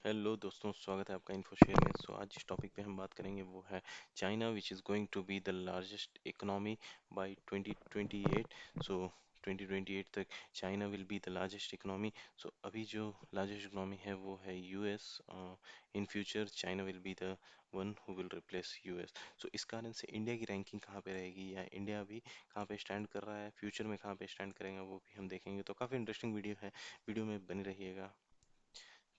Hello दोस्तों, स्वागत है आपका इन्फोशेयर में। आज जिस टॉपिक पे हम बात करेंगे वो है China, which is going to be the largest economy by 2028। So 2028 तक China will be the largest economy. So अभी जो लार्जेस्ट इकोनॉमी है वो है US. In future China will be the one who will replace US. So इस कारण से India की रैंकिंग कहाँ पे रहेगी, या इंडिया अभी कहाँ पे स्टैंड कर रहा है, फ्यूचर में कहाँ पे स्टैंड करेगा, वो भी हम देखेंगे। तो काफ़ी इंटरेस्टिंग वीडियो है, वीडियो में बने रहिएगा।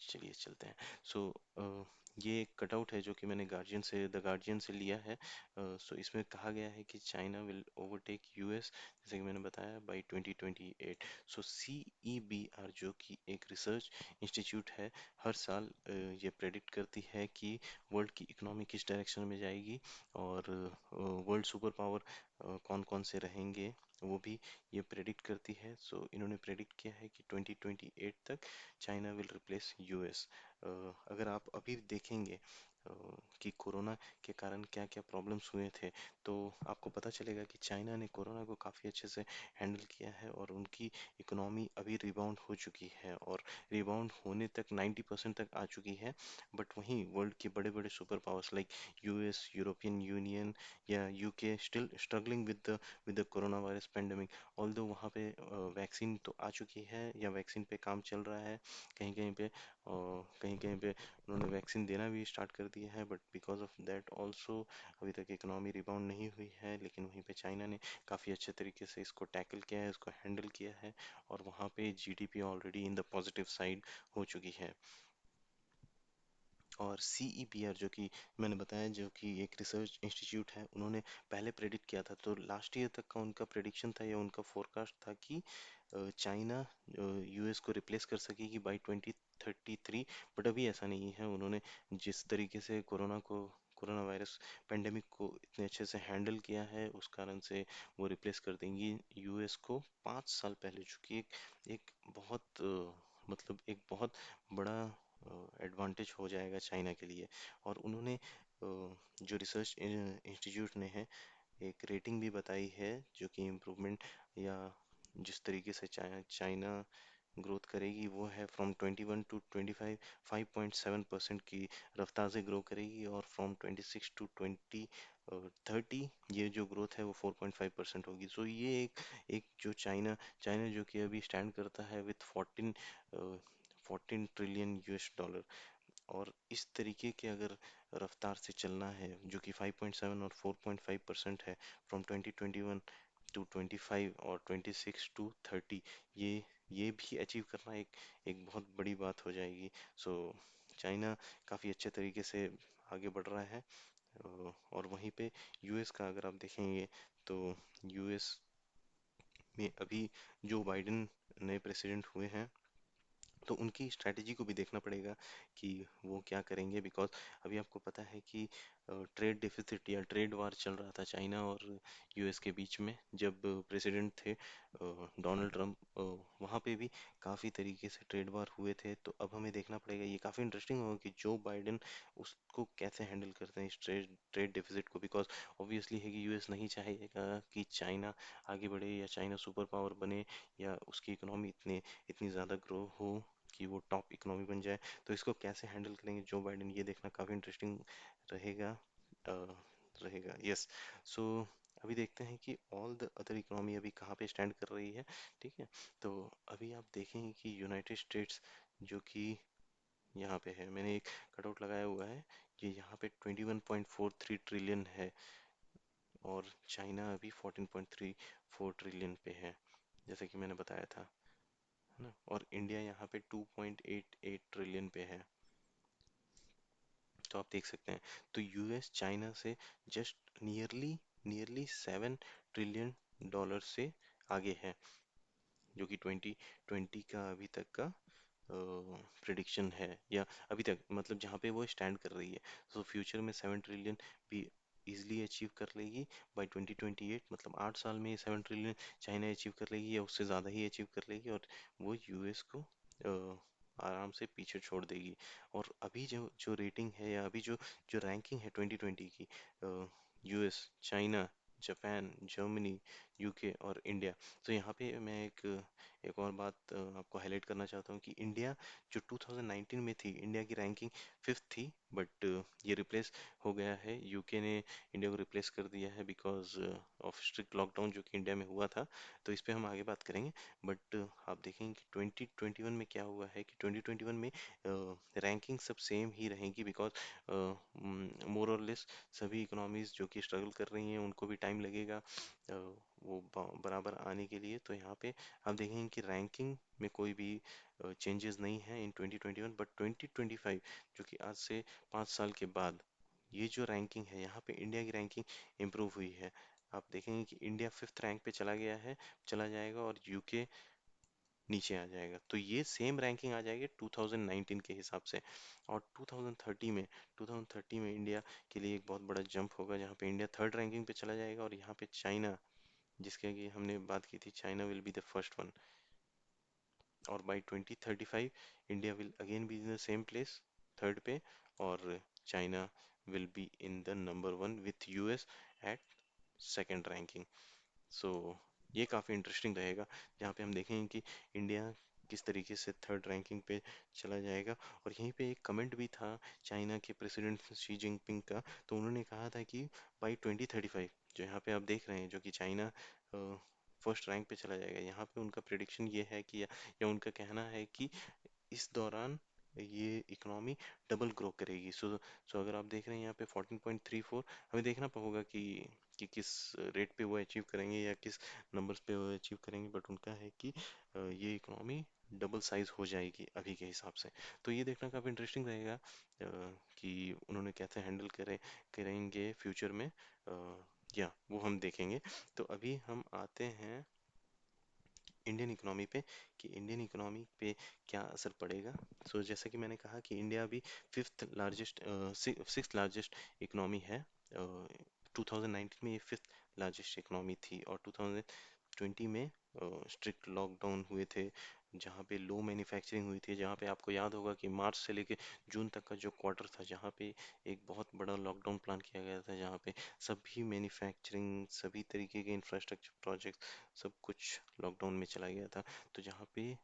चलिए चलते हैं। सो ये एक कटआउट है जो कि मैंने द गार्जियन से लिया है। सो इसमें कहा गया है कि चाइना विल ओवरटेक यूएस, जैसे कि मैंने बताया, बाय 2028। सो सीईबीआर जो कि एक रिसर्च इंस्टीट्यूट है, हर साल ये प्रेडिक्ट करती है कि वर्ल्ड की इकोनॉमी किस डायरेक्शन में जाएगी, और वर्ल्ड सुपर पावर कौन कौन से रहेंगे वो भी ये प्रेडिक्ट करती है। सो इन्होंने प्रेडिक्ट किया है कि 2028 तक चाइना विल रिप्लेस यूएस। अगर आप अभी देखेंगे कि कोरोना के कारण क्या क्या प्रॉब्लम्स हुए थे, तो आपको पता चलेगा कि चाइना ने कोरोना को काफ़ी अच्छे से हैंडल किया है, और उनकी इकोनॉमी अभी रिबाउंड हो चुकी है, और रिबाउंड होने तक 90% तक आ चुकी है। बट वहीं वर्ल्ड के बड़े बड़े super powers like US, European Union या UK still struggling with the corona virus pandemic. Although वहाँ पे वैक्सीन तो आ चुकी है, या वैक्सीन पे काम चल रहा है कहीं कहीं पे, और कहीं कहीं पे उन्होंने वैक्सीन देना भी स्टार्ट कर दिया है। But because of that also अभी तक इकोनॉमी रिबाउंड नहीं हुई है। लेकिन वहीं पे चाइना ने काफ़ी अच्छे तरीके से इसको टैकल किया है, इसको हैंडल किया है, और वहाँ पे GDP already in the positive side हो चुकी है। और सीईपीआर जो कि मैंने बताया, जो कि एक रिसर्च इंस्टीट्यूट है, उन्होंने पहले प्रेडिक्ट किया था, तो लास्ट ईयर तक का उनका प्रेडिक्शन था या उनका फोरकास्ट था कि चाइना यूएस को रिप्लेस कर सकेगी बाय 2033। बट अभी ऐसा नहीं है। उन्होंने जिस तरीके से कोरोना वायरस पेंडेमिक को इतने अच्छे से हैंडल किया है, उस कारण से वो रिप्लेस कर देंगी यूएस को 5 साल पहले, जो कि एक बहुत मतलब एक बहुत बड़ा एडवांटेज हो जाएगा चाइना के लिए। और उन्होंने जो रिसर्च इंस्टीट्यूट ने है, एक रेटिंग भी बताई है, जो कि इम्प्रूवमेंट या जिस तरीके से चाइना ग्रोथ करेगी वो है फ्रॉम 21 टू 25, 5.7% की रफ्तार से ग्रो करेगी, और फ्रॉम 26 टू 2030 ये जो ग्रोथ है वो 4.5% होगी। सो ये एक जो चाइना जो कि अभी स्टैंड करता है विथ 14 ट्रिलियन यूएस डॉलर। और इस तरीके के अगर रफ्तार से चलना है, जो कि 5.7 और 4.5% है, फ्रॉम 2021 टू 25 और 26 टू 30, ये भी अचीव करना एक एक बहुत बड़ी बात हो जाएगी। सो चाइना काफ़ी अच्छे तरीके से आगे बढ़ रहा है। और वहीं पे यूएस का अगर आप देखेंगे, तो यूएस में अभी जो बाइडेन नए प्रेसिडेंट हुए हैं, तो उनकी स्ट्रैटेजी को भी देखना पड़ेगा कि वो क्या करेंगे। बिकॉज अभी आपको पता है कि ट्रेड डिफिसिट या ट्रेड वार चल रहा था चाइना और यूएस के बीच में, जब प्रेसिडेंट थे डोनाल्ड ट्रंप। वहाँ पे भी काफ़ी तरीके से ट्रेड वार हुए थे। तो अब हमें देखना पड़ेगा, ये काफ़ी इंटरेस्टिंग होगा कि जो बाइडेन उसको कैसे हैंडल करते हैं, इस ट्रेड डिफिसिट को। बिकॉज ऑब्वियसली है कि यूएस नहीं चाहेगा कि चाइना आगे बढ़े, या चाइना सुपर पावर बने, या उसकी इकोनॉमी इतनी ज़्यादा ग्रो हो कि वो टॉप इकोनॉमी बन जाए। तो इसको कैसे हैंडल करेंगे जो बाइडेन, ये देखना काफ़ी इंटरेस्टिंग रहेगा। अ, रहेगा, यस। सो अभी देखते हैं कि ऑल द अदर इकोनॉमी अभी कहाँ पे स्टैंड कर रही है। ठीक है, तो अभी आप देखेंगे कि यूनाइटेड स्टेट्स जो कि यहाँ पे है, मैंने एक कटआउट लगाया हुआ है, ये यहाँ पे 21.43 ट्रिलियन है, और चाइना अभी 14.34 ट्रिलियन पे है, जैसे कि मैंने बताया था, है ना। और इंडिया यहाँ पे 2.88 ट्रिलियन पे है। तो आप देख सकते हैं, तो यूएस चाइना से जस्ट नियरली 7 ट्रिलियन डॉलर से आगे है, जो कि 2020 का अभी तक का प्रिडिक्शन है, या अभी तक मतलब जहाँ पे वो स्टैंड कर रही है। सो फ्यूचर में 7 ट्रिलियन भी इजिली अचीव कर लेगी बाय 2028। मतलब 8 साल में 7 ट्रिलियन चाइना अचीव कर लेगी, या उससे ज़्यादा ही अचीव कर लेगी, और वो यूएस को आराम से पीछे छोड़ देगी। और अभी जो जो रेटिंग है, या अभी जो जो रैंकिंग है 2020 की, US, China, Japan, Germany, UK और इंडिया। तो यहाँ पे मैं एक एक और बात आपको हाईलाइट करना चाहता हूँ कि इंडिया जो 2019 में थी, इंडिया की रैंकिंग फिफ्थ थी, बट ये रिप्लेस हो गया है, यूके ने इंडिया को रिप्लेस कर दिया है बिकॉज ऑफ स्ट्रिक्ट लॉकडाउन जो कि इंडिया में हुआ था। तो इस पे हम आगे बात करेंगे। बट आप देखेंगे कि 2021 में क्या हुआ है कि 2021 में रैंकिंग सब सेम ही रहेगी बिकॉज मोर और लेस सभी इकोनॉमीज जो कि स्ट्रगल कर रही हैं उनको भी टाइम लगेगा वो बराबर आने के लिए। तो यहाँ पे आप देखेंगे कि रैंकिंग में कोई भी चेंजेस नहीं है इन 2021, बट 2025 जो कि आज से 5 साल के बाद ये जो रैंकिंग है यहाँ पे इंडिया की रैंकिंग इम्प्रूव हुई है। आप देखेंगे कि इंडिया फिफ्थ रैंक पे चला गया है, चला जाएगा, और यूके नीचे आ जाएगा। तो ये सेम रैंकिंग आ जाएगी 2019 के हिसाब से। और 2030 में इंडिया के लिए एक बहुत बड़ा जंप होगा जहाँ पे इंडिया थर्ड रैंकिंग पे चला जाएगा, और यहाँ पे चाइना, जिसके कि हमने बात की थी, China will be the first one. और by 2035 India will again be in the same place, third पे, और China will be in the number one with US at second ranking. So ये काफ़ी इंटरेस्टिंग रहेगा जहाँ पे हम देखेंगे कि इंडिया किस तरीके से थर्ड रैंकिंग पे चला जाएगा। और यहीं पे एक कमेंट भी था चाइना के प्रेसिडेंट शी जिनपिंग का। तो उन्होंने कहा था कि बाई 2035, जो यहाँ पे आप देख रहे हैं जो कि चाइना फर्स्ट रैंक पे चला जाएगा, यहाँ पे उनका प्रिडिक्शन ये है कि या उनका कहना है कि इस दौरान ये इकोनॉमी डबल ग्रो करेगी। सो अगर आप देख रहे हैं यहाँ पे 14.34, हमें देखना होगा कि किस रेट पे वो अचीव करेंगे या किस नंबर्स पे वो अचीव करेंगे, बट उनका है कि ये इकोनॉमी डबल साइज हो जाएगी अभी के हिसाब से। तो ये देखना काफ़ी इंटरेस्टिंग रहेगा कि उन्होंने कैसे हैंडल करेंगे फ्यूचर में, या वो हम देखेंगे। तो अभी हम आते हैं इंडियन इकोनॉमी पे कि इंडियन इकोनॉमी पे क्या असर पड़ेगा। जैसा कि मैंने कहा कि इंडिया अभी fifth largest sixth largest economy है। 2019 में ये फिफ्थ लार्जेस्ट इकोनॉमी थी, और 2020 में स्ट्रिक्ट लॉकडाउन हुए थे, जहाँ पे लो मैन्युफैक्चरिंग हुई थी, जहाँ पे आपको याद होगा कि मार्च से लेके जून तक का जो क्वार्टर था, जहाँ पे एक बहुत बड़ा लॉकडाउन प्लान किया गया था, जहाँ पे सभी मैन्युफैक्चरिंग, सभी तरीके के इंफ्रास्ट्रक्चर प्रोजेक्ट, सब कुछ लॉकडाउन में चला गया था। तो जहाँ पे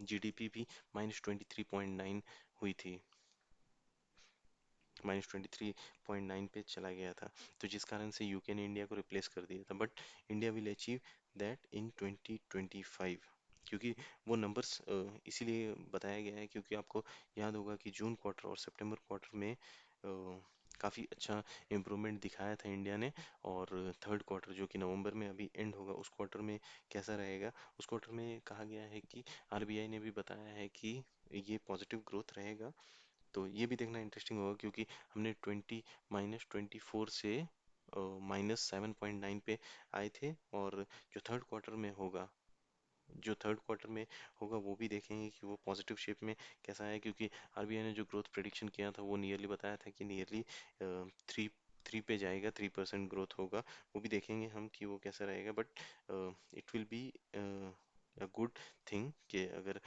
जीडीपी भी -23.9 हुई थी, -23.9 पे चला गया था। तो जिस कारण से यूके ने इंडिया को रिप्लेस कर दिया था, but India will achieve that in 2025, क्योंकि वो नंबर्स इसीलिए बताया गया है क्योंकि आपको याद होगा कि जून क्वार्टर और सितंबर क्वार्टर में काफ़ी अच्छा इम्प्रूवमेंट दिखाया था इंडिया ने। और थर्ड क्वार्टर जो कि नवंबर में अभी एंड होगा, उस क्वार्टर में कैसा रहेगा, उस क्वार्टर में कहा गया है कि आरबीआई ने भी बताया है कि ये पॉजिटिव ग्रोथ रहेगा। तो ये भी देखना इंटरेस्टिंग होगा क्योंकि हमने -24 से -7.9 पे आए थे, और जो थर्ड क्वार्टर में होगा वो भी देखेंगे कि वो पॉजिटिव शेप में कैसा है, क्योंकि आरबीआई ने जो ग्रोथ प्रेडिक्शन किया था वो नियरली बताया था कि नियरली थ्री थ्री पे जाएगा, 3% ग्रोथ होगा। वो भी देखेंगे हम कि वो कैसा रहेगा, but it will be a good thing कि अगर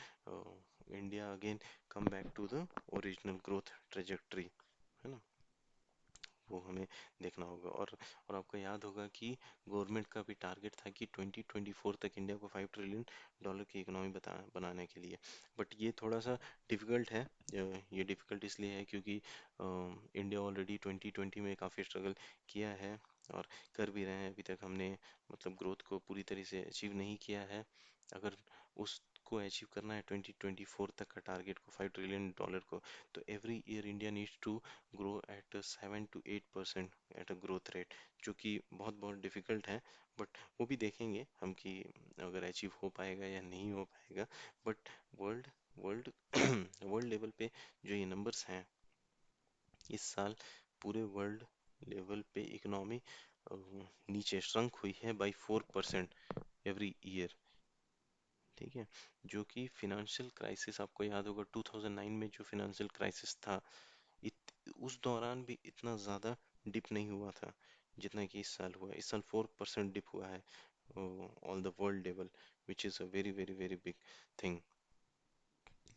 India again come back to the original growth trajectory, है ना, वो हमें देखना होगा। और आपको याद होगा कि गवर्नमेंट का भी टारगेट था कि 2024 तक इंडिया को $5 ट्रिलियन की इकोनॉमी बनाने के लिए। बट ये थोड़ा सा डिफ़िकल्ट है। ये डिफ़िकल्ट इसलिए है क्योंकि इंडिया ऑलरेडी 2020 में काफ़ी स्ट्रगल किया है, और कर भी रहे हैं। अभी तक हमने मतलब ग्रोथ को पूरी तरह से अचीव नहीं किया है। अगर उसको अचीव करना है 2024 तक का टारगेट को, $5 ट्रिलियन को, तो every year India needs to grow at 7 to 8% at a growth rate, जो कि बहुत बहुत डिफिकल्ट है। बट वो भी देखेंगे हम कि अगर अचीव हो पाएगा या नहीं हो पाएगा। But world world world level पे जो ये नंबर्स हैं, इस साल पूरे वर्ल्ड लेवल पे इकोनॉमी नीचे श्रंक हुई है बाई 4% एवरी ईयर। ठीक है, जो कि फिनेंशियल क्राइसिस, आपको याद होगा 2009 में जो फिनेंशियल क्राइसिस था, उस दौरान भी इतना ज़्यादा डिप नहीं हुआ था जितना कि इस साल हुआ है। इस साल 4% डिप हुआ है on the world level, which is a very very very big thing,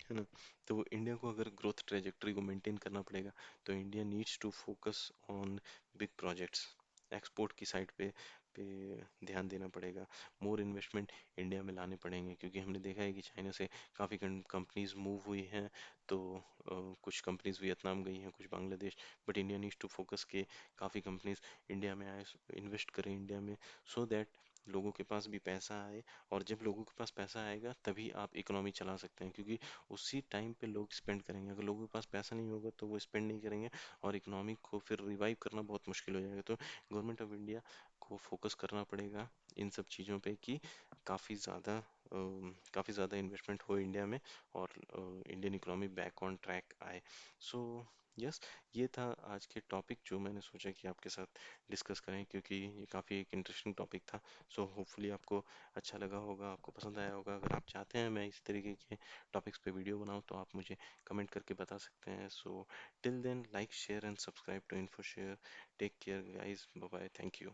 है ना। तो इंडिया को अगर ग्रोथ ट्रेजेक्टरी को मेंटेन करना पड़ेगा, तो India needs to focus on big projects, export की साइड पे पे ध्यान देना पड़ेगा। मोर इन्वेस्टमेंट इंडिया में लाने पड़ेंगे, क्योंकि हमने देखा है कि चाइना से काफ़ी कंपनीज मूव हुई हैं। तो कुछ कंपनीज वियतनाम गई हैं, कुछ Bangladesh. But India needs to focus के काफ़ी कंपनीज इंडिया में आए, इन्वेस्ट करें इंडिया में, सो दैट लोगों के पास भी पैसा आए। और जब लोगों के पास पैसा आएगा तभी आप इकोनॉमी चला सकते हैं, क्योंकि उसी टाइम पे लोग स्पेंड करेंगे। अगर लोगों के पास पैसा नहीं होगा तो वो स्पेंड नहीं करेंगे, और इकोनॉमी को फिर रिवाइव करना बहुत मुश्किल हो जाएगा। तो गवर्नमेंट ऑफ इंडिया को फोकस करना पड़ेगा इन सब चीज़ों पे कि काफ़ी ज़्यादा काफ़ी ज़्यादा इन्वेस्टमेंट हो इंडिया में, और Indian economy back on track आए। सो यस, ये था आज के टॉपिक जो मैंने सोचा कि आपके साथ डिस्कस करें, क्योंकि ये काफ़ी एक इंटरेस्टिंग टॉपिक था। सो होपफुली आपको अच्छा लगा होगा, आपको पसंद आया होगा। अगर आप चाहते हैं मैं इस तरीके के टॉपिक्स पे वीडियो बनाऊं तो आप मुझे कमेंट करके बता सकते हैं। So till then, like share and subscribe to info share. Take care guys, bye bye, thank you.